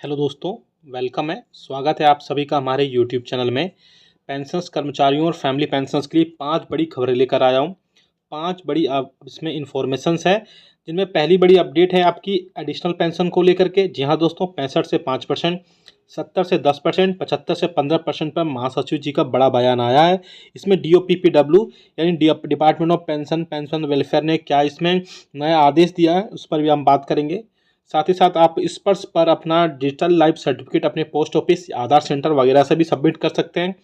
Hello दोस्तों, welcome है। स्वागत है आप सभी का हमारे यूट्यूब चैनल में। पेंशन्स कर्मचारियों और फैमिली पेंशन्स के लिए 5 बड़ी खबरें लेकर आया हूँ। 5 बड़ी इसमें इन्फॉर्मेशंस है, जिनमें पहली बड़ी अपडेट है आपकी एडिशनल पेंशन को लेकर के। जी हाँ दोस्तों, 65 से 5%, 70 से 10%, 75 से 15% पर महासचिव जी का बड़ा बयान आया है। इसमें DOPPW यानी डिपार्टमेंट ऑफ पेंशन वेलफेयर ने क्या इसमें नया आदेश दिया है, उस पर भी हम बात करेंगे। साथ ही साथ आप इस पर अपना डिजिटल लाइफ सर्टिफिकेट अपने पोस्ट ऑफिस, आधार सेंटर वगैरह से भी सबमिट कर सकते हैं।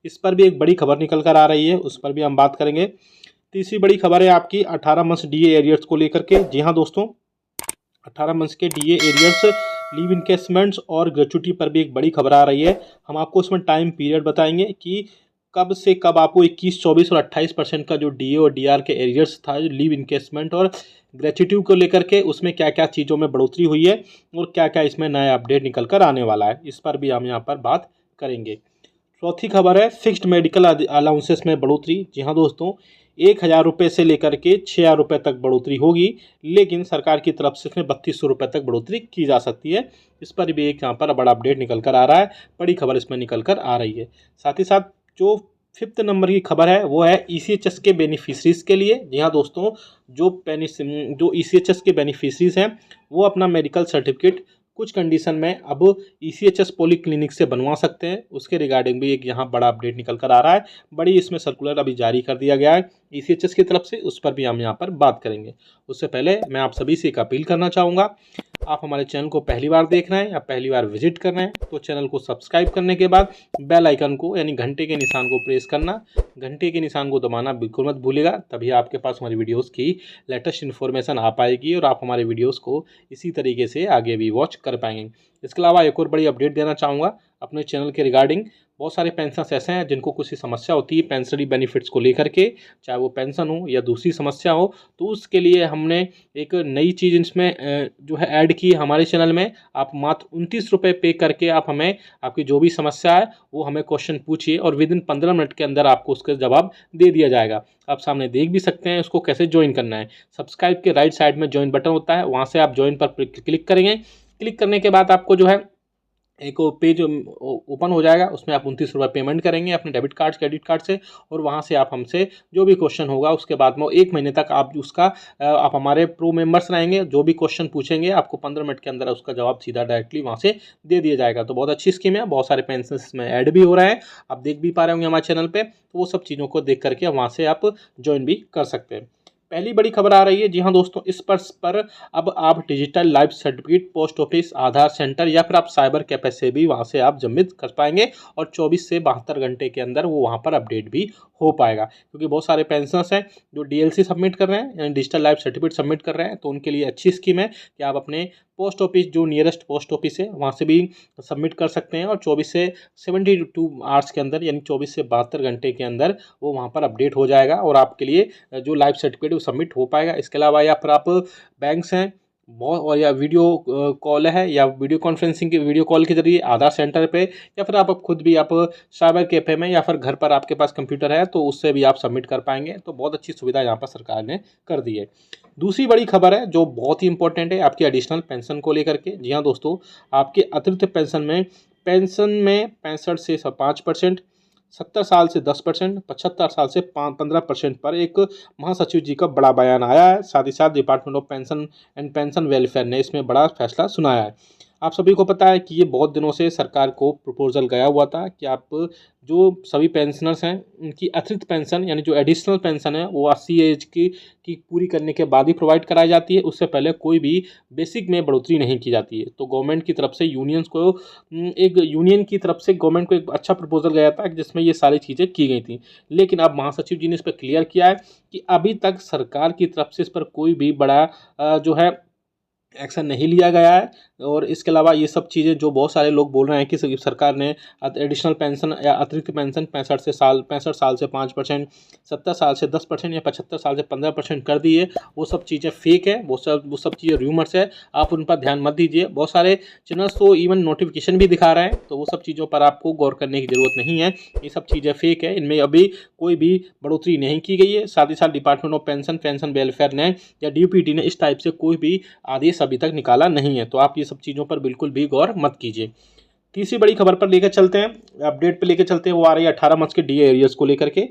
इस पर भी एक बड़ी खबर निकल कर आ रही है, उस पर भी हम बात करेंगे। तीसरी बड़ी खबर है आपकी 18 मंथ्स DA एरियर्स को लेकर के। जी हाँ दोस्तों, 18 मंथ्स के DA एरियर्स, लीव इनकेसमेंट्स और ग्रेचुटी पर भी एक बड़ी खबर आ रही है। हम आपको इसमें टाइम पीरियड बताएंगे कि कब से कब आपको 21, 24 और 28% का जो DA और DR के एरियर्स था, जो लीव इनकेसमेंट और ग्रेचुटी को लेकर के, उसमें क्या क्या चीज़ों में बढ़ोतरी हुई है और क्या क्या इसमें नया अपडेट निकल कर आने वाला है, इस पर भी हम यहाँ पर बात करेंगे। चौथी खबर है फिक्स्ड मेडिकल अलाउंसेस में बढ़ोतरी। जी हाँ दोस्तों, 1,000 रुपये से लेकर के 6,000 रुपये तक बढ़ोतरी होगी, लेकिन सरकार की तरफ से इसमें 3200 रुपये तक बढ़ोतरी की जा सकती है। इस पर भी एक यहाँ पर बड़ा अपडेट निकल कर आ रहा है, बड़ी खबर इसमें निकल कर आ रही है। साथ ही साथ जो 5th नंबर की खबर है वो है ECHS के बेनिफिशरीज़ के लिए। जी हाँ दोस्तों, जो ECHS के बेनिफिशरीज़ हैं वो अपना मेडिकल सर्टिफिकेट कुछ कंडीशन में अब ECHS पॉलीक्लिनिक से बनवा सकते हैं। उसके रिगार्डिंग भी एक यहाँ बड़ा अपडेट निकल कर आ रहा है। बड़ी इसमें सर्कुलर अभी जारी कर दिया गया है ECHS की तरफ से, उस पर भी हम यहाँ पर बात करेंगे। उससे पहले मैं आप सभी से एक अपील करना चाहूँगा, आप हमारे चैनल को पहली बार देख रहे हैं या पहली बार विजिट कर रहे हैं तो चैनल को सब्सक्राइब करने के बाद बेल आइकन को यानी घंटे के निशान को प्रेस करना, घंटे के निशान को दबाना बिल्कुल मत भूलिएगा। तभी आपके पास हमारी वीडियोस की लेटेस्ट इन्फॉर्मेशन आ पाएगी और आप हमारे वीडियोस को इसी तरीके से आगे भी वॉच कर पाएंगे। इसके अलावा एक और बड़ी अपडेट देना चाहूँगा अपने चैनल के रिगार्डिंग। बहुत सारे पेंशनर्स ऐसे हैं जिनको कुछ समस्या होती है पेंशनरी बेनिफिट्स को लेकर के, चाहे वो पेंशन हो या दूसरी समस्या हो, तो उसके लिए हमने एक नई चीज़ इसमें जो है ऐड की हमारे चैनल में। आप मात्र 29 रुपये पे करके आप हमें आपकी जो भी समस्या है वो हमें क्वेश्चन पूछिए और विद इन 15 मिनट के अंदर आपको उसका जवाब दे दिया जाएगा। आप सामने देख भी सकते हैं उसको कैसे ज्वाइन करना है। सब्सक्राइब के राइट साइड में ज्वाइन बटन होता है, वहाँ से आप ज्वाइन पर क्लिक करेंगे। क्लिक करने के बाद आपको जो है एक पेज ओपन हो जाएगा, उसमें आप 29 रुपये पेमेंट करेंगे अपने डेबिट कार्ड क्रेडिट कार्ड से, और वहाँ से आप हमसे जो भी क्वेश्चन होगा उसके बाद में 1 महीने तक आप उसका आप हमारे प्रो मेंबर्स रहेंगे। जो भी क्वेश्चन पूछेंगे आपको 15 मिनट के अंदर उसका जवाब सीधा डायरेक्टली वहाँ से दे दिया जाएगा। तो बहुत अच्छी स्कीम है, बहुत सारे पेंशन इसमें ऐड भी हो रहे हैं, आप देख भी पा रहे होंगे हमारे चैनल पर। तो वो सब चीज़ों को देख करके वहाँ से आप ज्वाइन भी कर सकते हैं। पहली बड़ी खबर आ रही है, जी हाँ दोस्तों, इस पर अब आप digital life certificate post office, Aadhaar centre या फिर आप साइबर कैफे से भी वहाँ से आप सबमिट कर पाएंगे और 24 से 72 घंटे के अंदर वो वहाँ पर अपडेट भी हो पाएगा। क्योंकि बहुत सारे पेंशनर्स हैं जो DLC सबमिट कर रहे हैं यानी डिजिटल लाइफ सर्टिफिकेट सबमिट कर रहे हैं, तो उनके लिए अच्छी स्कीम है कि आप अपने पोस्ट ऑफिस, जो नियरेस्ट पोस्ट ऑफिस है वहाँ से भी सबमिट कर सकते हैं और 24 से 72 आवर्स के अंदर यानी 24 से 72 घंटे के अंदर वो वहाँ पर अपडेट हो जाएगा और आपके लिए जो लाइफ सर्टिफिकेट वो सबमिट हो पाएगा। इसके अलावा या फिर आप बैंक्स हैं बहुत, और या वीडियो कॉल है या वीडियो कॉन्फ्रेंसिंग के वीडियो कॉल के जरिए आधार सेंटर पे, या फिर आप खुद भी आप साइबर कैफे में या फिर घर पर आपके पास कंप्यूटर है तो उससे भी आप सबमिट कर पाएंगे। तो बहुत अच्छी सुविधा यहाँ पर सरकार ने कर दी है। दूसरी बड़ी खबर है जो बहुत ही इंपॉर्टेंट है आपकी एडिशनल पेंशन को लेकर के। जी हाँ दोस्तों, आपके अतिरिक्त पेंशन में 65 से 5%, 70 साल से 10%, 75 साल से 15% पर एक महासचिव जी का बड़ा बयान आया है। साथ ही साथ department of pension and pension welfare ने इसमें बड़ा फैसला सुनाया है। आप सभी को पता है कि ये बहुत दिनों से सरकार को प्रपोजल गया हुआ था कि आप जो सभी पेंशनर्स हैं उनकी अतिरिक्त पेंशन यानी जो एडिशनल पेंशन है वो 80 एज की पूरी करने के बाद ही प्रोवाइड कराई जाती है। उससे पहले कोई भी बेसिक में बढ़ोतरी नहीं की जाती है। तो गवर्नमेंट की तरफ से यूनियन की तरफ से गवर्नमेंट को एक अच्छा प्रपोजल गया था जिसमें ये सारी चीज़ें की गई थी। लेकिन अब महासचिव जी ने इस पर क्लियर किया है कि अभी तक सरकार की तरफ से इस पर कोई भी बड़ा जो है एक्शन नहीं लिया गया है। और इसके अलावा ये सब चीज़ें जो बहुत सारे लोग बोल रहे हैं कि सरकार ने एडिशनल पेंशन या अतिरिक्त पेंशन 65 साल से 5%, 70 साल से 10% या 75 साल से 15% कर दी है, वो सब चीज़ें फेक है, वो सब चीज़ें रूमर्स है, आप उन पर ध्यान मत दीजिए। बहुत सारे चैनल्स तो इवन नोटिफिकेशन भी दिखा रहे हैं, तो वो सब चीज़ों पर आपको गौर करने की ज़रूरत नहीं है। ये सब चीज़ें फेक है, इनमें अभी कोई भी बढ़ोतरी नहीं की गई है। साथ ही साथ डिपार्टमेंट ऑफ पेंशन वेलफेयर ने या DPT ने इस टाइप से कोई भी आदेश अभी तक निकाला नहीं है। तो आप ये सब चीज़ों पर बिल्कुल भी गौर मत कीजिए। तीसरी बड़ी खबर पर लेकर चलते हैं, अपडेट पे लेकर चलते हैं। वो आ रही है 18 मंथ्स के डीए एरियर्स को लेकर के।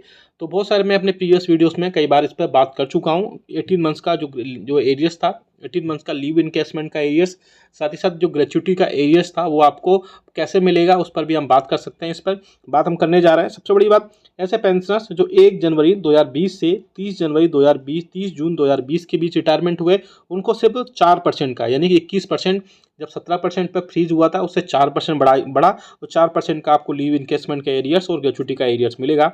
तो बहुत सारे मैं अपने प्रीवियस वीडियोस में कई बार इस पर बात कर चुका हूँ। 18 मंथ्स का जो एरियर्स था, 18 मंथ्स का लीव इनकेसमेंट का एरियर्स, साथ ही साथ जो ग्रेच्युटी का एरियर्स था वो आपको कैसे मिलेगा उस पर भी हम बात कर सकते हैं। इस पर बात हम करने जा रहे हैं। सबसे बड़ी बात, ऐसे पेंशनर्स जो 1 जनवरी 2020 से 30 जनवरी 2020 30 जून 2020 के बीच रिटायरमेंट हुए, उनको सिर्फ 4% का, यानी कि 21% जब 17% पर फ्रीज हुआ था उससे 4% बढ़ा तो 4% का आपको लीव इनकेसमेंट का एरियर्स और ग्रेच्युटी का एरियर्स मिलेगा।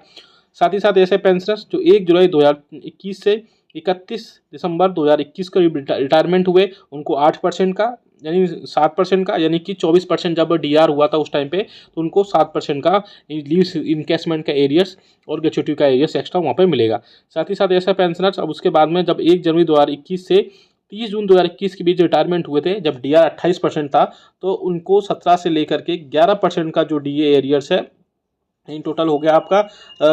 साथ ही साथ ऐसे पेंशनर्स जो 1 जुलाई 2021 से 31 दिसंबर 2021 को रिटायरमेंट हुए, उनको 8% का यानी 7% का, यानी कि 24% जब डीआर हुआ था उस टाइम पे, तो उनको 7% का लीव इनकेसमेंट का एरियर्स और ग्रेच्युटी का एरियर्स एक्स्ट्रा वहाँ पे मिलेगा। साथ ही साथ ऐसे पेंशनर्स अब उसके बाद में जब 1 जनवरी 2021 से 30 जून 2021 के बीच रिटायरमेंट हुए थे, जब डीआर 28% था, तो उनको 17 से लेकर के 11% का जो डीए एरियर्स है, इन टोटल हो गया आपका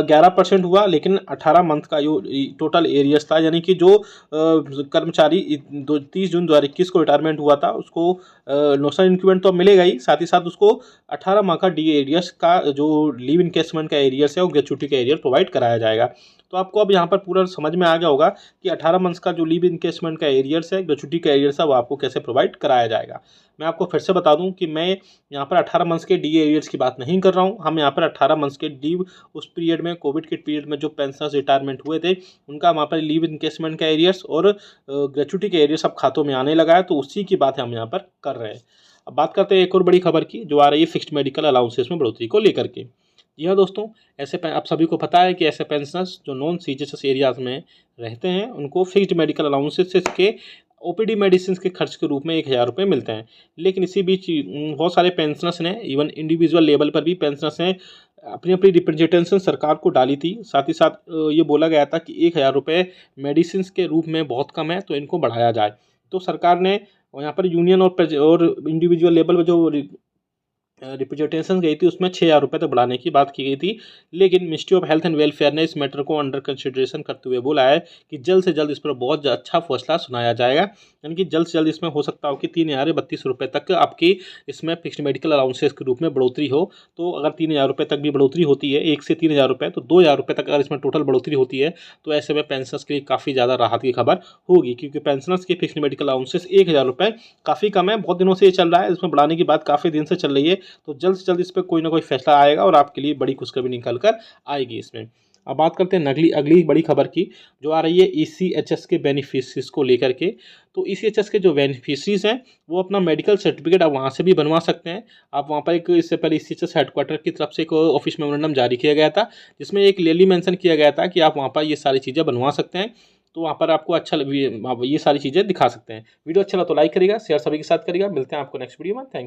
11% हुआ। लेकिन 18 मंथ का जो टोटल एरियर्स था, यानी कि जो कर्मचारी 30 जून 2021 को रिटायरमेंट हुआ था उसको नोशनल इंक्रीमेंट तो मिलेगा ही, साथ ही साथ उसको 18 माह का डी एरियर्स का जो लीव इनकेसमेंट का एरियर्स है और ग्रेच्युटी का एरियर प्रोवाइड कराया जाएगा। तो आपको अब यहाँ पर पूरा समझ में आ गया होगा कि 18 मंथ्स का जो लीव इनकेसमेंट का एरियर्स है, ग्रेच्युटी का एरियर्स है, वो आपको कैसे प्रोवाइड कराया जाएगा। मैं आपको फिर से बता दूं कि मैं यहाँ पर 18 मंथ्स के डी एरियर्स की बात नहीं कर रहा हूँ। हम यहाँ पर 18 मंथ्स के लीव, उस पीरियड में, कोविड के पीरियड में जो पेंशनर्स रिटायरमेंट हुए थे उनका वहाँ पर लीव इनकेसमेंट का एरियर्स और ग्रेच्युटी के एरियर्स अब खातों में आने लगा है, तो उसी की बात हम यहाँ पर कर रहे हैं। अब बात करते हैं एक और बड़ी खबर की, जो आ रही है फिक्स्ड मेडिकल अलाउंसेस में बढ़ोतरी को लेकर के। जी हाँ दोस्तों, ऐसे आप सभी को पता है कि ऐसे पेंशनर्स जो नॉन सीजीएचएस एरियाज में रहते हैं उनको फिक्स्ड मेडिकल अलाउंसेस के ओपीडी मेडिसिन के खर्च के रूप में 1000 रुपये मिलते हैं। लेकिन इसी बीच बहुत सारे पेंशनर्स ने, इवन इंडिविजुअल लेवल पर भी पेंशनर्स ने अपनी अपनी रिप्रेजेंटेशन सरकार को डाली थी। साथ ही साथ ये बोला गया था कि 1000 रुपये मेडिसिन के रूप में बहुत कम है, तो इनको बढ़ाया जाए। तो सरकार ने यहाँ पर यूनियन और इंडिविजुअल लेवल पर जो रिप्रेजेंटेशन गई थी उसमें 6000 रुपये तक बढ़ाने की बात की गई थी। लेकिन ministry of health and welfare ने इस मैटर को अंडर कंसिडरेशन करते हुए बोला है कि जल्द से जल्द इस पर बहुत अच्छा फैसला सुनाया जाएगा, यानी कि जल्द से जल्द इसमें हो सकता हो कि 3032 रुपये तक आपकी इसमें फिक्स्ड मेडिकल अलाउंसेस के रूप में बढ़ोतरी हो। तो अगर 3000 रुपये तक भी बढ़ोतरी होती है, 1 से 3000 रुपये, तो 2000 रुपये तक अगर इसमें टोटल बढ़ोतरी होती है, तो ऐसे में पेंशनर्स के लिए काफ़ी ज़्यादा राहत की खबर होगी, क्योंकि पेंशनर्स की फिक्स्ड मेडिकल अलाउंसेस 1000 रुपये काफ़ी कम है। बहुत दिनों से ये चल रहा है, इसमें बढ़ाने की बात काफ़ी दिन से चल रही है। तो जल्द से जल्द इस पर कोई ना कोई फैसला आएगा और आपके लिए बड़ी खुशखबरी निकल कर आएगी इसमें। अब बात करते हैं अगली बड़ी खबर की, जो आ रही है ईसीएचएस के बेनिफिशरीज को लेकर के। तो ईसीएचएस के जो बेनिफिशरीज हैं वो अपना मेडिकल सर्टिफिकेट आप वहाँ से भी बनवा सकते हैं। आप वहाँ पर एक, इससे पहले ईसीएचएस हेडक्वार्टर की तरफ से एक ऑफिस मेमोरेंडम जारी किया गया था, जिसमें एक क्लियरली मेंशन किया गया था कि आप वहाँ पर ये सारी चीज़ें बनवा सकते हैं। तो वहाँ पर आपको अच्छा ये सारी चीज़ें दिखा सकते हैं। वीडियो अच्छा लगा तो लाइक करिएगा, शेयर सभी के साथ करिएगा। मिलते हैं आपको नेक्स्ट वीडियो में। थैंक